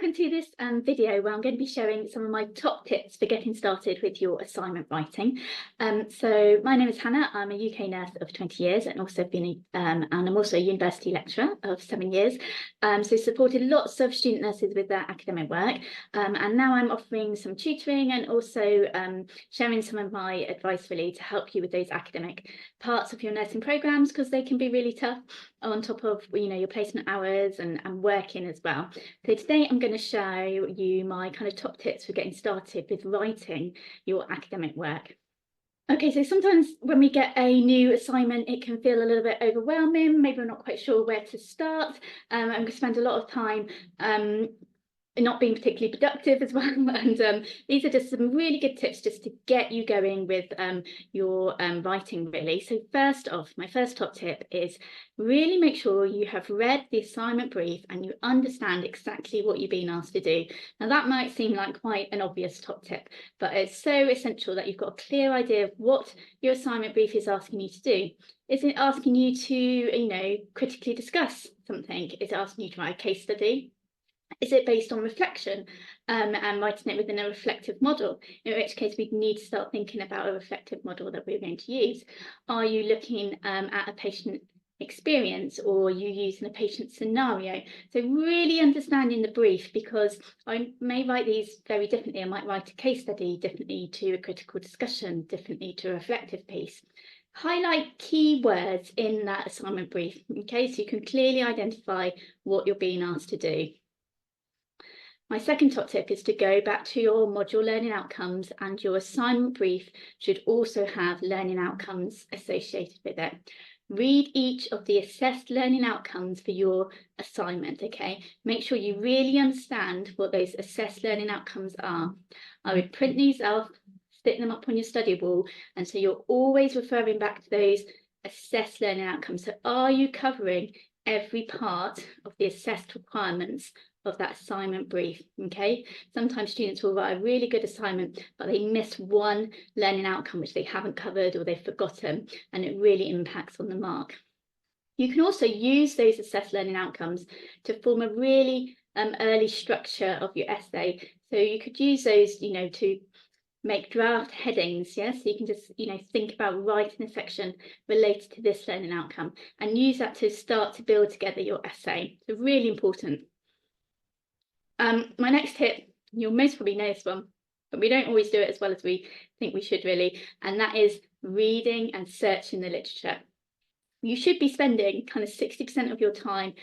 welcome to this video where I'm going to be sharing some of my top tips for getting started with your assignment writing. So my name is Hannah. I'm a UK nurse of 20 years and also been and I'm also a university lecturer of 7 years. So supported lots of student nurses with their academic work, and now I'm offering some tutoring and also sharing some of my advice really to help you with those academic parts of your nursing programs, because they can be really tough on top of your placement hours and working as well. So today I'm going to show you my kind of top tips for getting started with writing your academic work. Okay, so sometimes when we get a new assignment, it can feel a little bit overwhelming. Maybe we're not quite sure where to start. I'm going to spend a lot of time not being particularly productive as well. And these are just some really good tips just to get you going with your writing really. So first off, my first top tip is really make sure you have read the assignment brief and you understand exactly what you're being asked to do. Now that might seem like quite an obvious top tip, but it's so essential that you've got a clear idea of what your assignment brief is asking you to do. Is it asking you to, critically discuss something? Is it asking you to write a case study? Is it based on reflection and writing it within a reflective model? In which case we need to start thinking about a reflective model that we're going to use. Are you looking at a patient experience, or are you using a patient scenario? So really understanding the brief, because I may write these very differently. I might write a case study differently to a critical discussion, differently to a reflective piece. Highlight key words in that assignment brief, okay, so you can clearly identify what you're being asked to do. My second top tip is to go back to your module learning outcomes, and your assignment brief should also have learning outcomes associated with it. Read each of the assessed learning outcomes for your assignment, okay? Make sure you really understand what those assessed learning outcomes are. I would print these off, stick them up on your study wall, and so you're always referring back to those assessed learning outcomes. So are you covering every part of the assessed requirements of that assignment brief? Okay, sometimes students will write a really good assignment, but they miss one learning outcome which they haven't covered or they've forgotten, and it really impacts on the mark. You can also use those assessed learning outcomes to form a really early structure of your essay. So you could use those, to make draft headings, so you can just think about writing a section related to this learning outcome and use that to start to build together your essay. So really important. My next tip, you'll most probably know this one, but we don't always do it as well as we think we should really, and that is reading and searching the literature. You should be spending kind of 60% of your time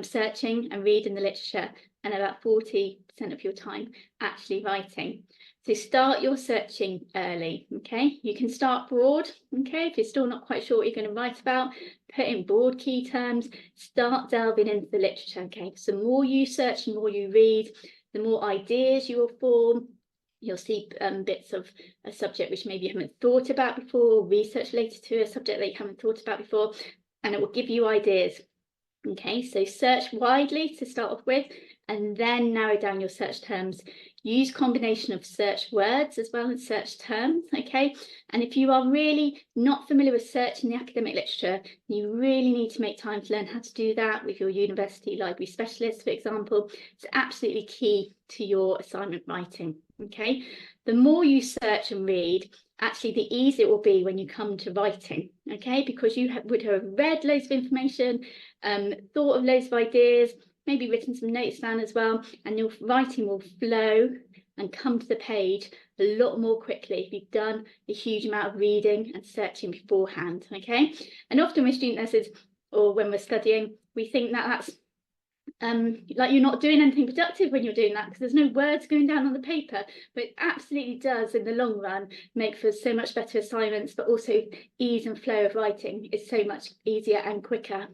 searching and reading the literature, and about 40% of your time actually writing. So start your searching early, okay? You can start broad, okay? If you're still not quite sure what you're going to write about, put in broad key terms, start delving into the literature, okay? So the more you search and more you read, the more ideas you will form. You'll see bits of a subject which maybe you haven't thought about before, research related to a subject that you haven't thought about before, and it will give you ideas. Okay, so search widely to start off with, and then narrow down your search terms. Use combination of search words as well as search terms, okay? And if you are really not familiar with searching the academic literature, you really need to make time to learn how to do that with your university library specialist, for example. It's absolutely key to your assignment writing, okay? The more you search and read, actually the easier it will be when you come to writing, okay? Because you would have read loads of information, thought of loads of ideas, maybe written some notes down as well, and your writing will flow and come to the page a lot more quickly if you've done a huge amount of reading and searching beforehand, okay? And often with student nurses, or when we're studying, we think that that's like you're not doing anything productive when you're doing that, because there's no words going down on the paper, but it absolutely does in the long run make for so much better assignments, but also ease and flow of writing is so much easier and quicker.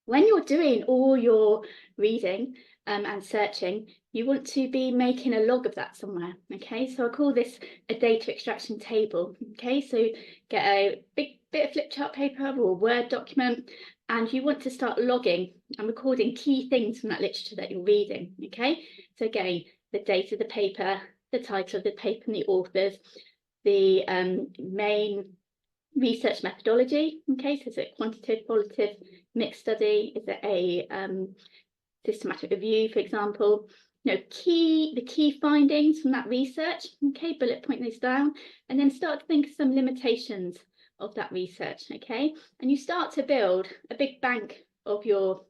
When you're doing all your reading and searching, you want to be making a log of that somewhere, okay? So I call this a data extraction table, okay? So get a big bit of flip chart paper or a Word document, and you want to start logging and recording key things from that literature that you're reading, okay? So again, the date of the paper, the title of the paper and the authors, the main research methodology, okay? So is it quantitative, qualitative, mixed study? Is it a systematic review, for example. The key findings from that research, okay, bullet point those down, and then start to think of some limitations of that research, okay? And you start to build a big bank of your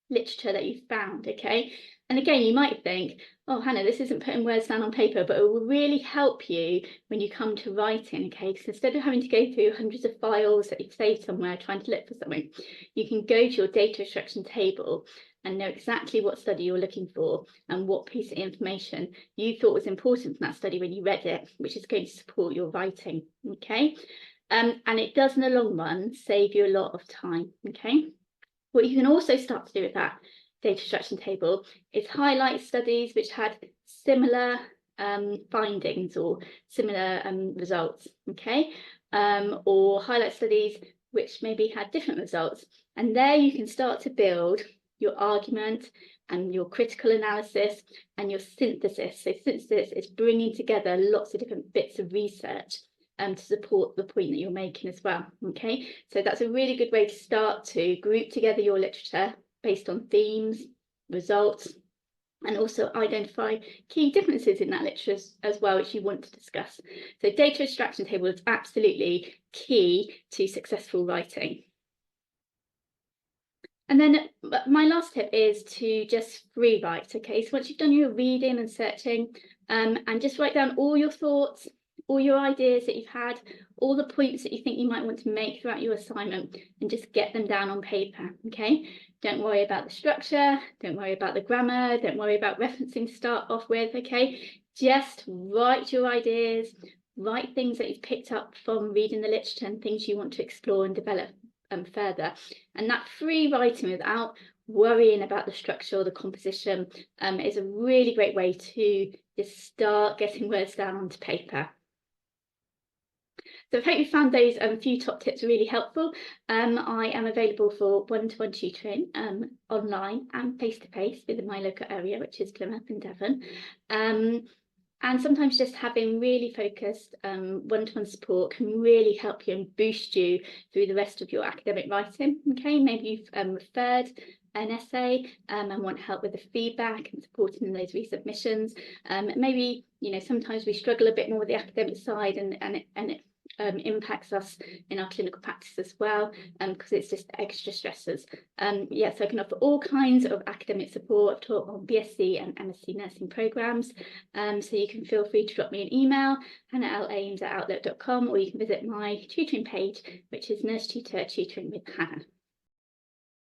literature that you've found, okay? And again, you might think, oh, Hannah, this isn't putting words down on paper, but it will really help you when you come to writing, okay? Because instead of having to go through hundreds of files that you've saved somewhere trying to look for something, you can go to your data extraction table and know exactly what study you're looking for and what piece of information you thought was important from that study when you read it, which is going to support your writing, okay? And it does in the long run save you a lot of time, okay? What you can also start to do with that data extraction table is highlight studies which had similar findings or similar results, okay? Or highlight studies which maybe had different results. And there you can start to build your argument and your critical analysis and your synthesis. So synthesis is bringing together lots of different bits of research to support the point that you're making as well, okay? So that's a really good way to start to group together your literature based on themes, results, and also identify key differences in that literature as well, which you want to discuss. So data extraction table is absolutely key to successful writing. And then my last tip is to just free write, okay? So once you've done your reading and searching, and just write down all your thoughts, all your ideas that you've had, all the points that you think you might want to make throughout your assignment, and just get them down on paper, okay? Don't worry about the structure, don't worry about the grammar, don't worry about referencing to start off with, okay? Just write your ideas, write things that you've picked up from reading the literature and things you want to explore and develop further. And that free writing without worrying about the structure or the composition is a really great way to just start getting words down onto paper. So I hope you found those few top tips really helpful. I am available for one-to-one tutoring online and face-to-face within my local area, which is Plymouth and Devon. And sometimes just having really focused one-to-one support can really help you and boost you through the rest of your academic writing. Okay, maybe you've referred an essay and want help with the feedback and supporting in those resubmissions. Maybe, you know, sometimes we struggle a bit more with the academic side and it impacts us in our clinical practice as well, because it's just extra stressors. Yeah, so I can offer all kinds of academic support. I've taught on BSc and MSc nursing programmes, so you can feel free to drop me an email, hannah.lames@outlook.com, or you can visit my tutoring page, which is Nurse Tutor Tutoring with Hannah.